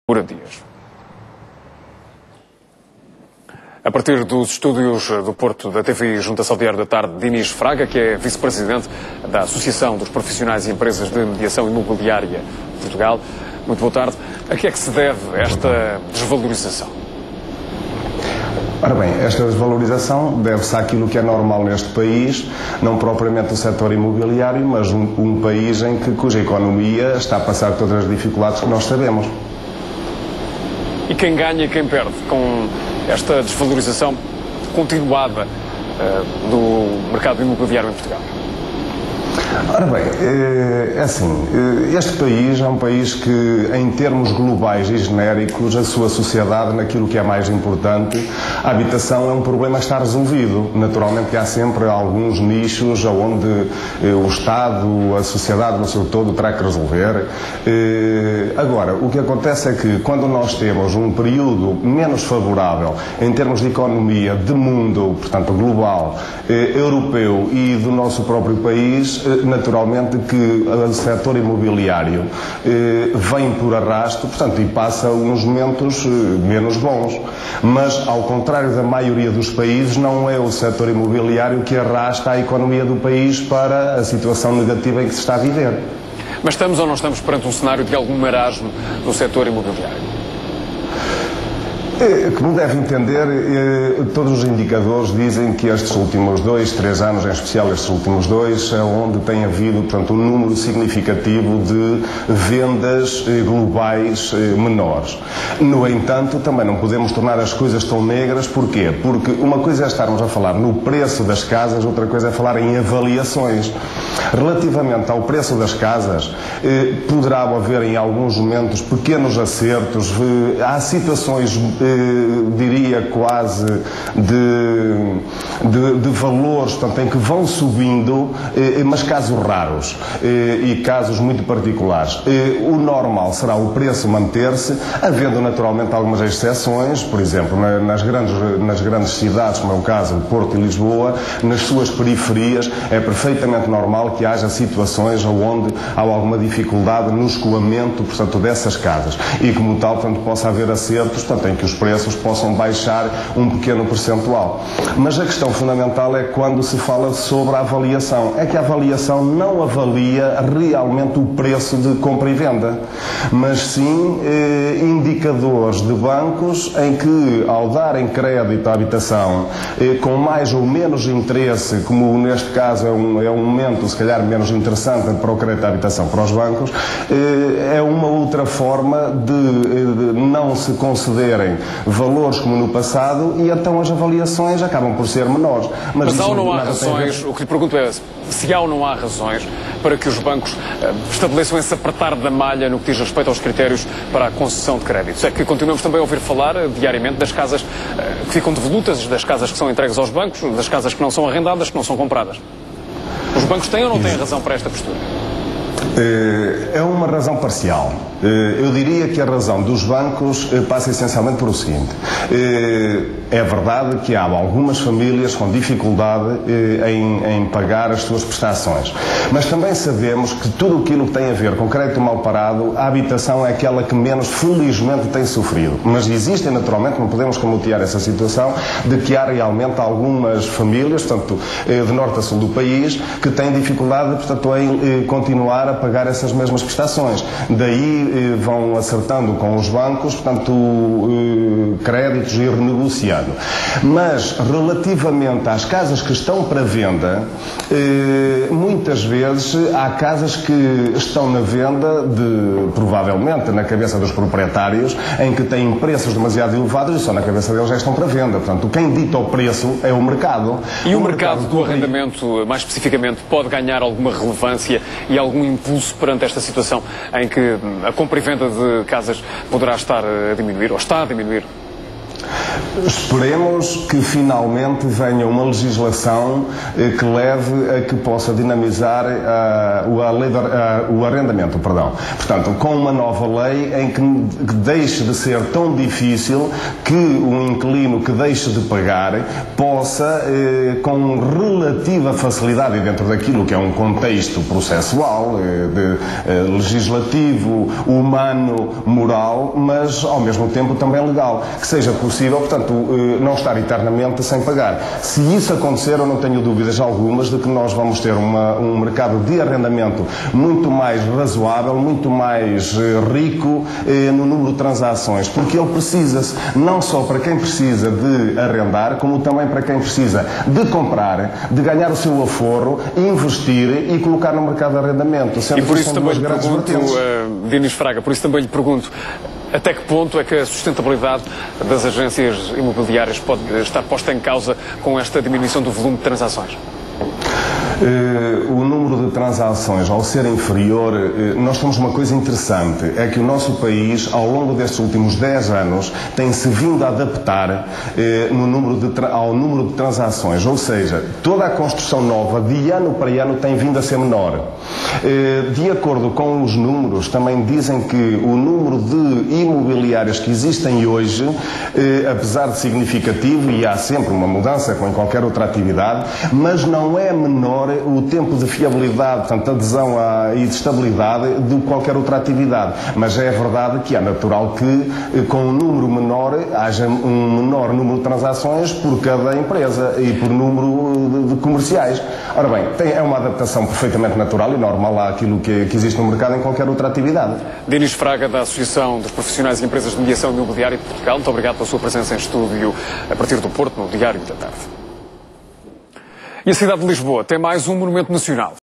Dias. A partir dos estúdios do Porto da TVI, junta-se ao Diário da Tarde Dinis Fraga, que é vice-presidente da Associação dos Profissionais e Empresas de Mediação Imobiliária de Portugal. Muito boa tarde. A que é que se deve esta desvalorização? Ora bem, esta desvalorização deve-se àquilo que é normal neste país, não propriamente o setor imobiliário, mas um país cuja economia está a passar todas as dificuldades que nós sabemos. E quem ganha e quem perde com esta desvalorização continuada do mercado imobiliário em Portugal? Ora bem, é assim, este país é um país que, em termos globais e genéricos, a sua sociedade, naquilo que é mais importante, a habitação é um problema que está resolvido. Naturalmente que há sempre alguns nichos onde o Estado, a sociedade no seu todo, terá que resolver. Agora, o que acontece é que, quando nós temos um período menos favorável em termos de economia, de mundo, portanto global, europeu e do nosso próprio país, naturalmente que o setor imobiliário vem por arrasto, portanto, e passa uns momentos menos bons. Mas, ao contrário da maioria dos países, não é o setor imobiliário que arrasta a economia do país para a situação negativa em que se está a viver. Mas estamos ou não estamos perante um cenário de algum marasmo no setor imobiliário? Como deve entender, todos os indicadores dizem que estes últimos 2, 3 anos, em especial estes últimos 2, é onde tem havido, portanto, um número significativo de vendas globais menores. No entanto, também não podemos tornar as coisas tão negras. Porquê? Porque uma coisa é estarmos a falar no preço das casas, outra coisa é falar em avaliações. Relativamente ao preço das casas, poderá haver em alguns momentos pequenos acertos, há situações diria quase de valores, portanto, em que vão subindo, mas casos raros e casos muito particulares. O normal será o preço manter-se, havendo naturalmente algumas exceções, por exemplo, nas grandes cidades, como é o caso de Porto e Lisboa, nas suas periferias, é perfeitamente normal que haja situações onde há alguma dificuldade no escoamento, portanto, dessas casas. E como tal, portanto, possa haver acertos, portanto, em que os preços possam baixar um pequeno percentual. Mas a questão fundamental é quando se fala sobre a avaliação. É que a avaliação não avalia realmente o preço de compra e venda, mas sim indicadores de bancos em que, ao darem crédito à habitação, com mais ou menos interesse, como neste caso é um momento, se calhar, menos interessante para o crédito à habitação para os bancos, é uma outra forma de não se concederem valores como no passado, e então as avaliações acabam por ser menores. Mas há ou não há razões, o que lhe pergunto é se há ou não há razões para que os bancos estabeleçam esse apertar da malha no que diz respeito aos critérios para a concessão de créditos. É que continuamos também a ouvir falar diariamente das casas que ficam devolutas, das casas que são entregues aos bancos, das casas que não são arrendadas, que não são compradas. Os bancos têm ou não têm razão para esta postura? É uma razão parcial. Eu diria que a razão dos bancos passa essencialmente por o seguinte. É verdade que há algumas famílias com dificuldade em pagar as suas prestações, mas também sabemos que tudo aquilo que tem a ver com crédito mal parado, a habitação é aquela que menos, felizmente, tem sofrido. Mas existem, naturalmente, não podemos camutear essa situação, de que há realmente algumas famílias, portanto, de norte a sul do país, que têm dificuldade, portanto, em continuar a pagar essas mesmas prestações. Daí vão acertando com os bancos, portanto, créditos e renegociando. Mas, relativamente às casas que estão para venda, muitas vezes há casas que estão na venda, provavelmente na cabeça dos proprietários, em que têm preços demasiado elevados e só na cabeça deles já estão para venda. Portanto, quem dita o preço é o mercado. E o mercado do arrendamento, mais especificamente, pode ganhar alguma relevância e algum impulso perante esta situação em que a compra e venda de casas poderá estar a diminuir, ou está a diminuir? Esperemos que finalmente venha uma legislação que leve a que possa dinamizar o arrendamento. Portanto, com uma nova lei em que deixe de ser tão difícil que um inquilino que deixe de pagar possa, com relativa facilidade, e dentro daquilo que é um contexto processual, legislativo, humano, moral, mas ao mesmo tempo também legal, que seja possível, portanto, não estar eternamente sem pagar. Se isso acontecer, eu não tenho dúvidas algumas de que nós vamos ter um mercado de arrendamento muito mais razoável, muito mais rico no número de transações, porque ele precisa-se, não só para quem precisa de arrendar, como também para quem precisa de comprar, de ganhar o seu aforro, investir e colocar no mercado de arrendamento. E por isso também lhe pergunto, Dinis Fraga, por isso também lhe pergunto, até que ponto é que a sustentabilidade das agências imobiliárias pode estar posta em causa com esta diminuição do volume de transações? O número de transações, ao ser inferior, nós temos uma coisa interessante, é que o nosso país, ao longo destes últimos 10 anos, tem-se vindo a adaptar ao número de transações, ou seja, toda a construção nova, de ano para ano, tem vindo a ser menor. De acordo com os números, também dizem que o número de imobiliárias que existem hoje, apesar de significativo, e há sempre uma mudança como em qualquer outra atividade, mas não é menor o tempo de fiabilidade, portanto, adesão e de estabilidade de qualquer outra atividade. Mas é verdade que é natural que, com um número menor, haja um menor número de transações por cada empresa e por número de comerciais. Ora bem, é uma adaptação perfeitamente natural e normal àquilo que existe no mercado em qualquer outra atividade. Dinis Fraga, da Associação dos Profissionais e Empresas de Mediação Imobiliária de Portugal, muito obrigado pela sua presença em estúdio a partir do Porto, no Diário da Tarde. E a cidade de Lisboa tem mais um monumento nacional.